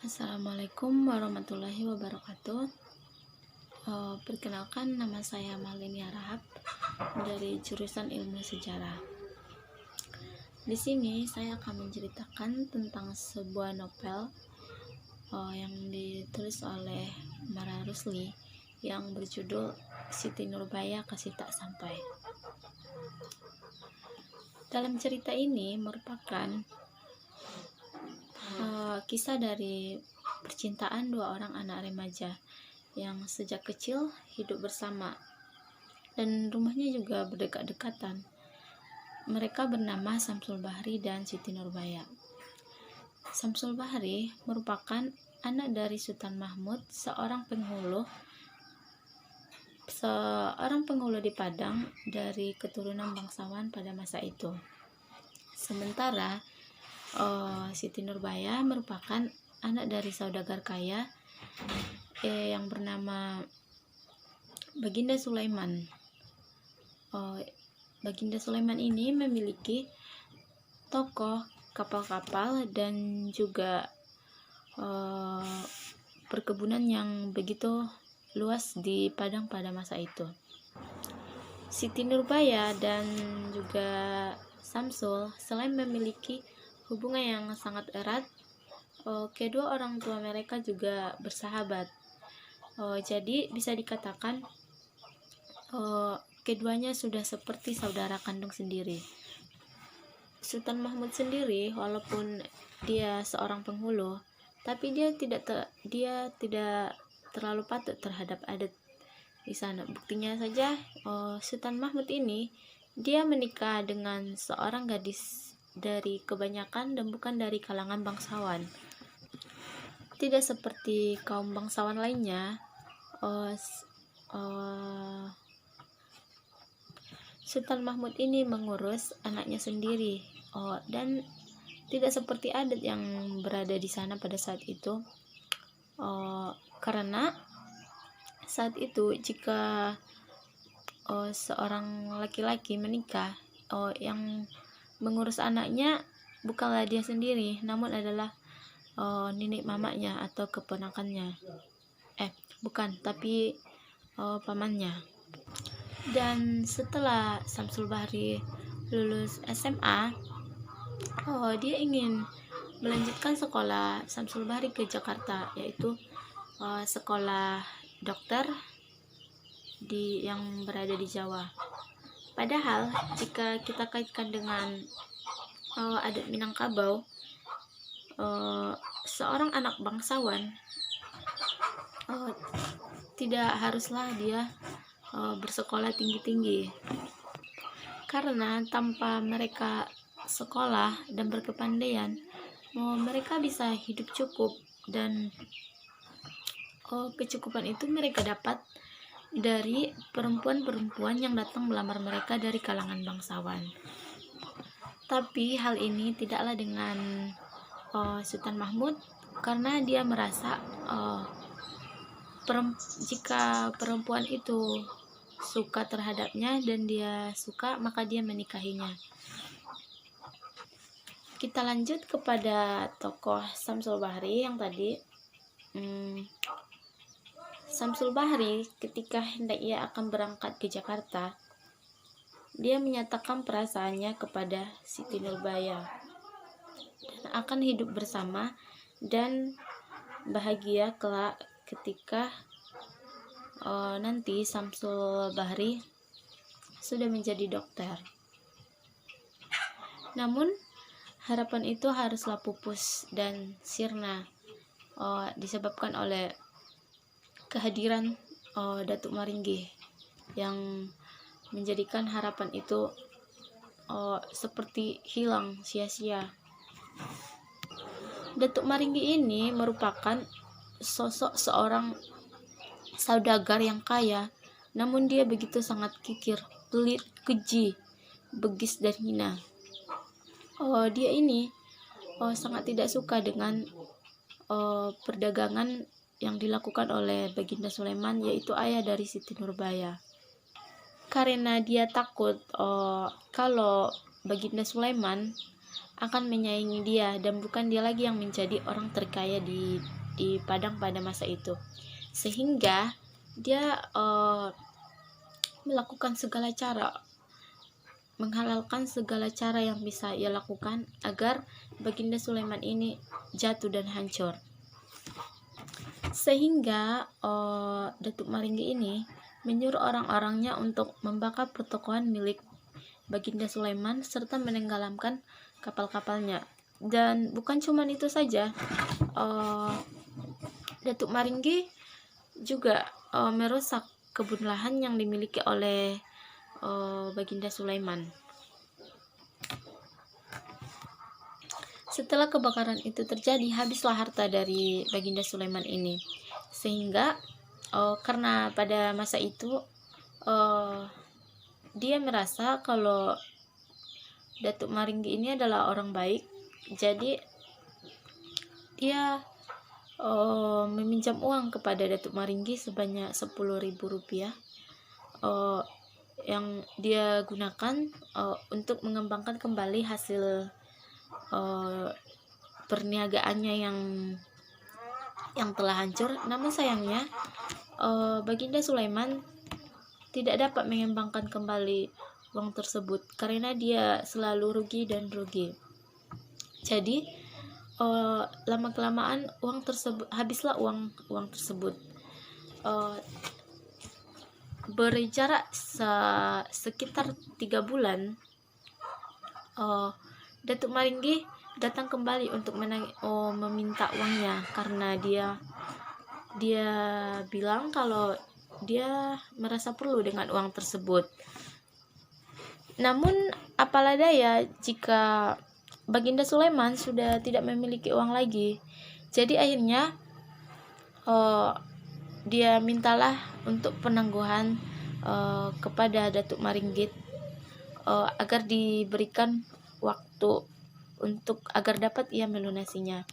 Assalamualaikum warahmatullahi wabarakatuh. Perkenalkan, nama saya Malinia Rahab dari jurusan Ilmu Sejarah. Di sini saya akan menceritakan tentang sebuah novel yang ditulis oleh Mara Rusli yang berjudul Siti Nurbaya Kasih Tak Sampai. Dalam cerita ini merupakan kisah dari percintaan dua orang anak remaja yang sejak kecil hidup bersama dan rumahnya juga berdekat-dekatan. Mereka bernama Samsul Bahri dan Siti Nurbaya. Samsul Bahri merupakan anak dari Sultan Mahmud, seorang penghulu di Padang dari keturunan bangsawan pada masa itu. Sementara Siti Nurbaya merupakan anak dari saudagar kaya yang bernama Baginda Sulaiman. Baginda Sulaiman ini memiliki toko kapal-kapal dan juga perkebunan yang begitu luas di Padang pada masa itu. Siti Nurbaya dan juga Samsul selain memiliki hubungan yang sangat erat, kedua orang tua mereka juga bersahabat. Jadi bisa dikatakan keduanya sudah seperti saudara kandung sendiri. Sultan Mahmud sendiri, walaupun dia seorang penghulu, tapi dia tidak terlalu patuh terhadap adat di sana. Buktinya saja, Sultan Mahmud ini dia menikah dengan seorang gadis dari kebanyakan dan bukan dari kalangan bangsawan. Tidak seperti kaum bangsawan lainnya, Sultan Mahmud ini mengurus anaknya sendiri, dan tidak seperti adat yang berada di sana pada saat itu, karena saat itu jika seorang laki-laki menikah, yang mengurus anaknya bukanlah dia sendiri, namun adalah nenek mamanya atau keponakannya. Bukan, tapi pamannya. Dan setelah Samsul Bahri lulus SMA, dia ingin melanjutkan sekolah Samsul Bahri ke Jakarta, yaitu sekolah dokter yang berada di Jawa. Padahal jika kita kaitkan dengan adat Minangkabau, seorang anak bangsawan tidak haruslah dia bersekolah tinggi-tinggi, karena tanpa mereka sekolah dan berkepandaian, mereka bisa hidup cukup, dan kecukupan itu mereka dapat dari perempuan-perempuan yang datang melamar mereka dari kalangan bangsawan. Tapi hal ini tidaklah dengan Sultan Mahmud, karena dia merasa jika perempuan itu suka terhadapnya dan dia suka, maka dia menikahinya. Kita lanjut kepada tokoh Samsul Bahri yang tadi. Samsul Bahri ketika hendak ia akan berangkat ke Jakarta, dia menyatakan perasaannya kepada Siti Nurbaya dan akan hidup bersama dan bahagia kelak ketika nanti Samsul Bahri sudah menjadi dokter. Namun harapan itu haruslah pupus dan sirna disebabkan oleh kehadiran Datuk Maringgi yang menjadikan harapan itu seperti hilang sia-sia. Datuk Maringgi ini merupakan sosok seorang saudagar yang kaya, namun dia begitu sangat kikir, pelit, keji, begis dan hina. Dia ini sangat tidak suka dengan perdagangan yang dilakukan oleh Baginda Sulaiman, yaitu ayah dari Siti Nurbaya, karena dia takut kalau Baginda Sulaiman akan menyaingi dia, dan bukan dia lagi yang menjadi orang terkaya di Padang pada masa itu. Sehingga dia melakukan segala cara, menghalalkan segala cara yang bisa ia lakukan agar Baginda Sulaiman ini jatuh dan hancur. Sehingga Datuk Maringgi ini menyuruh orang-orangnya untuk membakar pertokoan milik Baginda Sulaiman serta menenggelamkan kapal-kapalnya. Dan bukan cuma itu saja, Datuk Maringgi juga merusak kebun lahan yang dimiliki oleh Baginda Sulaiman. Setelah kebakaran itu terjadi, habislah harta dari Baginda Sulaiman ini. Sehingga karena pada masa itu dia merasa kalau Datuk Maringgi ini adalah orang baik, jadi dia meminjam uang kepada Datuk Maringgi sebanyak 10.000 rupiah yang dia gunakan untuk mengembangkan kembali hasil perniagaannya yang telah hancur. Namun sayangnya Baginda Sulaiman tidak dapat mengembangkan kembali uang tersebut karena dia selalu rugi dan rugi. Jadi lama kelamaan habislah uang tersebut. Berjarak sekitar 3 bulan, Datuk Maringgi datang kembali untuk meminta uangnya karena dia bilang kalau dia merasa perlu dengan uang tersebut. Namun apalah daya jika Baginda Sulaiman sudah tidak memiliki uang lagi. Jadi akhirnya dia mintalah untuk penangguhan kepada Datuk Maringgi agar diberikan waktu agar dapat ia melunasinya.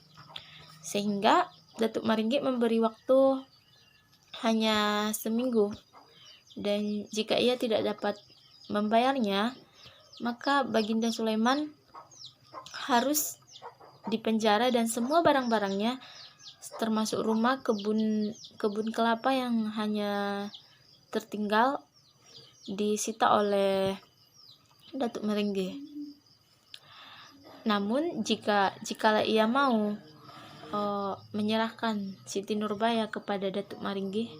Sehingga Datuk Maringgi memberi waktu hanya seminggu, dan jika ia tidak dapat membayarnya, maka Baginda Sulaiman harus dipenjara dan semua barang-barangnya termasuk rumah, kebun kelapa yang hanya tertinggal disita oleh Datuk Maringgi. Namun jikalau ia mau menyerahkan Siti Nurbaya kepada Datuk Maringgi,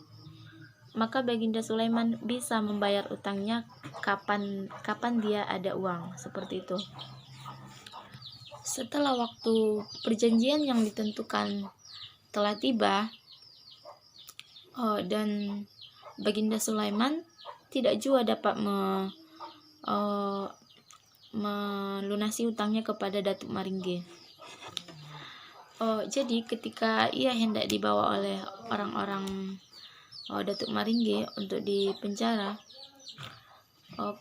maka Baginda Sulaiman bisa membayar utangnya kapan dia ada uang, seperti itu. Setelah waktu perjanjian yang ditentukan telah tiba, dan Baginda Sulaiman tidak juga dapat melunasi utangnya kepada Datuk Maringgi. Jadi ketika ia hendak dibawa oleh orang-orang Datuk Maringgi untuk dipenjara,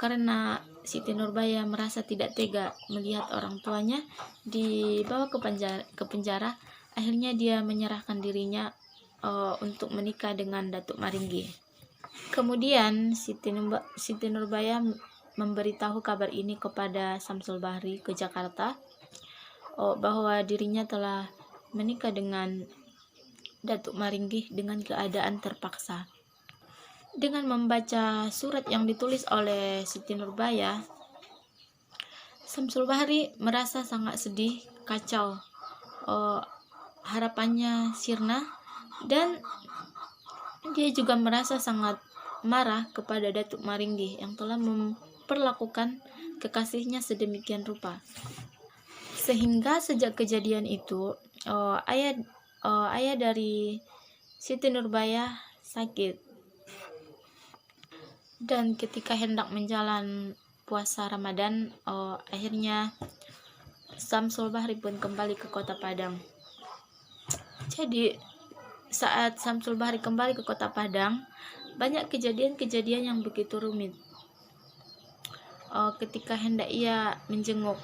karena Siti Nurbaya merasa tidak tega melihat orang tuanya dibawa ke penjara, akhirnya dia menyerahkan dirinya untuk menikah dengan Datuk Maringgi. Kemudian Siti Nurbaya memberitahu kabar ini kepada Samsul Bahri ke Jakarta, bahwa dirinya telah menikah dengan Datuk Maringgi dengan keadaan terpaksa. Dengan membaca surat yang ditulis oleh Siti Nurbaya, Samsul Bahri merasa sangat sedih, kacau, harapannya sirna, dan dia juga merasa sangat marah kepada Datuk Maringgi yang telah memperlakukan kekasihnya sedemikian rupa. Sehingga sejak kejadian itu ayah dari Siti Nurbaya sakit, dan ketika hendak menjalan puasa Ramadan, akhirnya Samsul Bahri pun kembali ke kota Padang. Jadi saat Samsul Bahri kembali ke kota Padang, banyak kejadian-kejadian yang begitu rumit. Ketika hendak ia menjenguk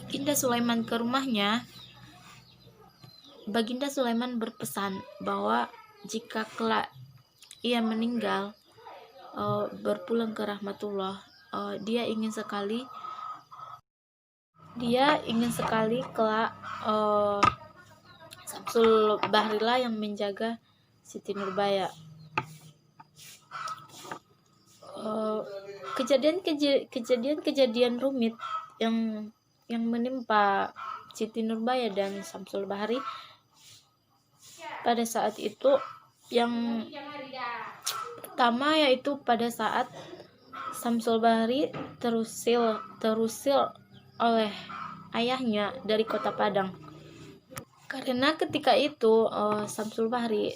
Baginda Sulaiman ke rumahnya, Baginda Sulaiman berpesan bahwa jika kelak ia meninggal berpulang ke rahmatullah, dia ingin sekali dia ingin sekali kelak Samsul Bahri lah yang menjaga Siti Nurbaya. Kejadian rumit yang menimpa Siti Nurbaya dan Samsul Bahri pada saat itu, yang pertama yaitu pada saat Samsul Bahri terusir oleh ayahnya dari kota Padang. Karena ketika itu Samsul Bahri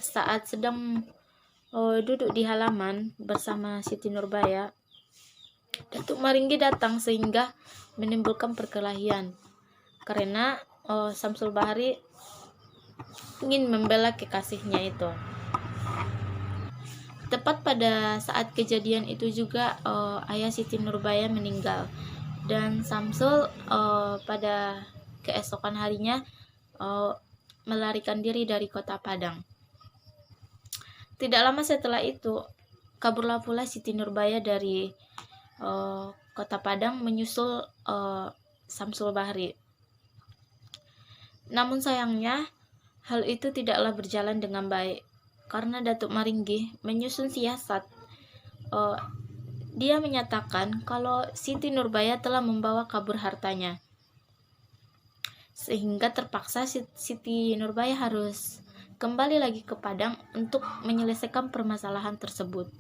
saat sedang duduk di halaman bersama Siti Nurbaya, Datuk Maringgi datang sehingga menimbulkan perkelahian. Karena Samsul Bahri ingin membela kekasihnya itu. Tepat pada saat kejadian itu juga ayah Siti Nurbaya meninggal, dan Samsul pada keesokan harinya melarikan diri dari kota Padang. Tidak lama setelah itu kaburlah pula Siti Nurbaya dari kota Padang menyusul Samsul Bahri. Namun sayangnya hal itu tidaklah berjalan dengan baik karena Datuk Maringgi menyusun siasat. Dia menyatakan kalau Siti Nurbaya telah membawa kabur hartanya, sehingga terpaksa Siti Nurbaya harus kembali lagi ke Padang untuk menyelesaikan permasalahan tersebut.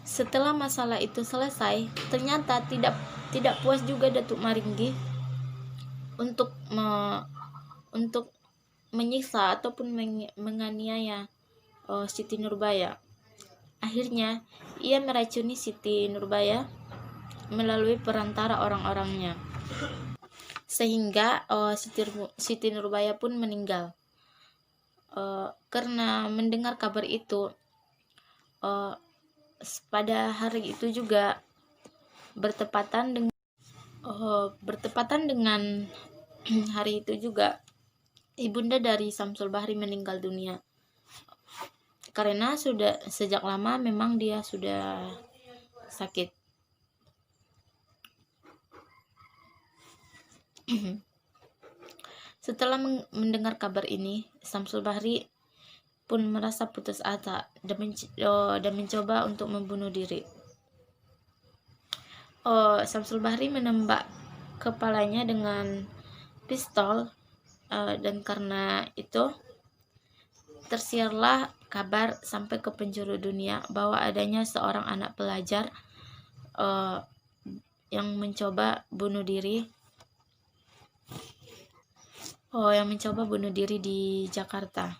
Setelah masalah itu selesai, ternyata tidak puas juga Datuk Maringgi untuk menyiksa ataupun menganiaya Siti Nurbaya. Akhirnya ia meracuni Siti Nurbaya melalui perantara orang-orangnya, sehingga Siti Nurbaya pun meninggal. Karena mendengar kabar itu, pada hari itu juga bertepatan dengan hari itu juga ibunda dari Samsul Bahri meninggal dunia. Karena sudah sejak lama memang dia sudah sakit. Setelah mendengar kabar ini, Samsul Bahri pun merasa putus asa dan mencoba untuk membunuh diri. Samsul Bahri menembak kepalanya dengan pistol, dan karena itu tersiarlah kabar sampai ke penjuru dunia bahwa adanya seorang anak pelajar yang mencoba bunuh diri di Jakarta.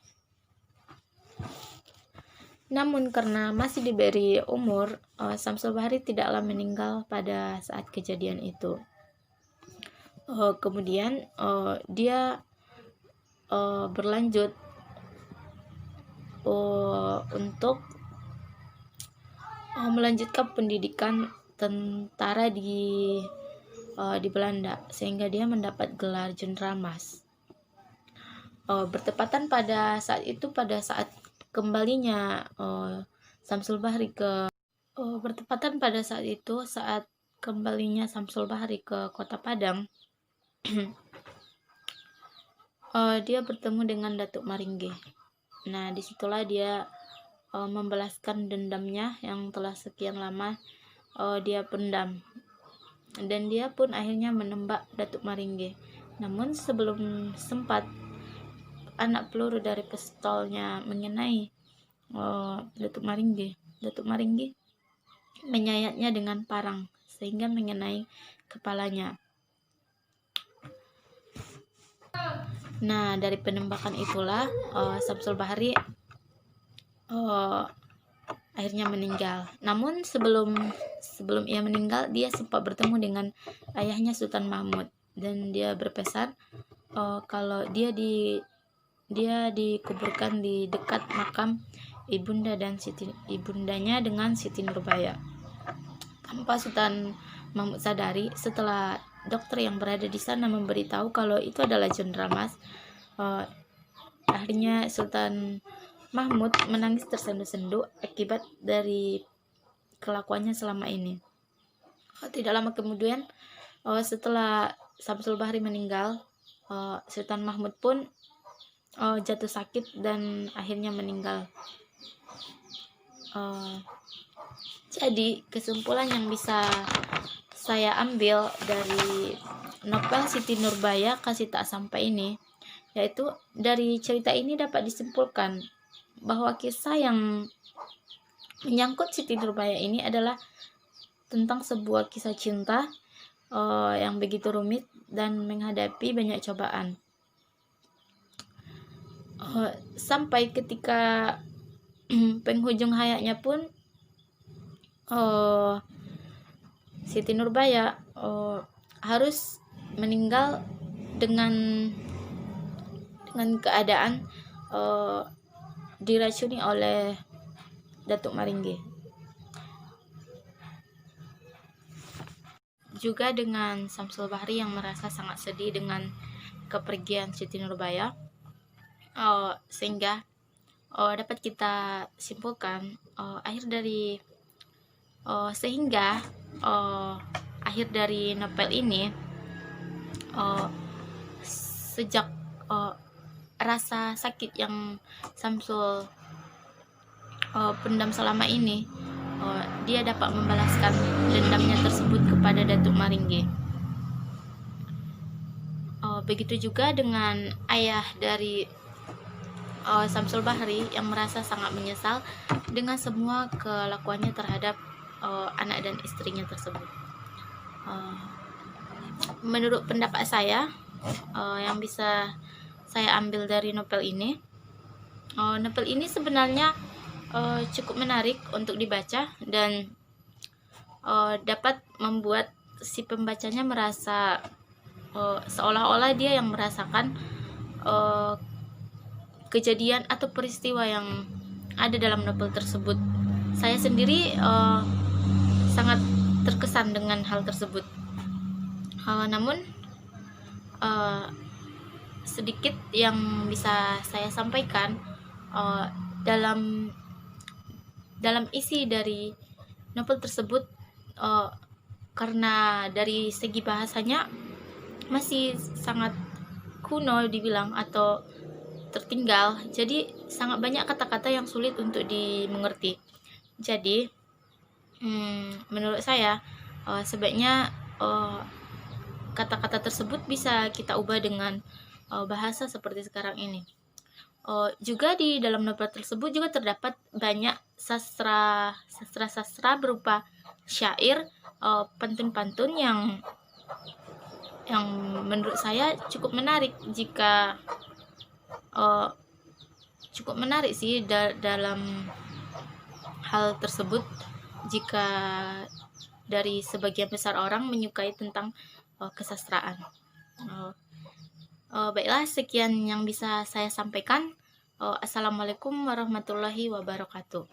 Namun karena masih diberi umur, Samsul Bahri tidaklah meninggal pada saat kejadian itu. Kemudian dia berlanjut untuk melanjutkan pendidikan tentara di Belanda, sehingga dia mendapat gelar Jenderal Mas. Bertepatan pada saat itu, pada saat kembalinya Samsul Bahri ke kota Padang, dia bertemu dengan Datuk Maringgi. Nah, disitulah dia membalaskan dendamnya yang telah sekian lama dia pendam, dan dia pun akhirnya menembak Datuk Maringgi. Namun sebelum sempat anak peluru dari pistolnya mengenai Datuk Maringgi menyayatnya dengan parang sehingga mengenai kepalanya. Nah, dari penembakan itulah Samsul Bahri akhirnya meninggal. Namun sebelum ia meninggal, dia sempat bertemu dengan ayahnya Sultan Mahmud, dan dia berpesan kalau dia dikuburkan di dekat makam ibundanya dengan Siti Nurbaya. Tanpa Sultan Mahmud sadari, setelah dokter yang berada di sana memberitahu kalau itu adalah Jenderal Mas, akhirnya Sultan Mahmud menangis tersendu-sendu akibat dari kelakuannya selama ini. Tidak lama kemudian, setelah Syamsul Bahri meninggal, Sultan Mahmud pun jatuh sakit dan akhirnya meninggal. Jadi kesimpulan yang bisa saya ambil dari novel Siti Nurbaya Kasih Tak Sampai ini, yaitu dari cerita ini dapat disimpulkan bahwa kisah yang menyangkut Siti Nurbaya ini adalah tentang sebuah kisah cinta yang begitu rumit dan menghadapi banyak cobaan. Sampai ketika penghujung hayatnya pun Siti Nurbaya harus meninggal dengan keadaan diracuni oleh Datuk Maringgi. Juga dengan Syamsul Bahri yang merasa sangat sedih dengan kepergian Siti Nurbaya, sehingga dapat kita simpulkan akhir dari novel ini, sejak rasa sakit yang Syamsul pendam selama ini, dia dapat membalaskan dendamnya tersebut kepada Datuk Maringgi. Begitu juga dengan ayah dari Syamsul Bahri yang merasa sangat menyesal dengan semua kelakuannya terhadap anak dan istrinya tersebut. Menurut pendapat saya, yang bisa saya ambil dari novel ini sebenarnya cukup menarik untuk dibaca dan dapat membuat si pembacanya merasa seolah-olah dia yang merasakan kejadian atau peristiwa yang ada dalam novel tersebut. Saya sendiri sangat terkesan dengan hal tersebut. Namun sedikit yang bisa saya sampaikan dalam isi dari novel tersebut, karena dari segi bahasanya masih sangat kuno dibilang atau tertinggal, jadi sangat banyak kata-kata yang sulit untuk dimengerti. Jadi menurut saya sebaiknya kata-kata tersebut bisa kita ubah dengan bahasa seperti sekarang ini. Juga di dalam novel tersebut juga terdapat banyak sastra berupa syair, pantun-pantun yang menurut saya cukup menarik dalam hal tersebut, jika dari sebagian besar orang menyukai tentang kesastraan. Baiklah, sekian yang bisa saya sampaikan. Assalamualaikum warahmatullahi wabarakatuh.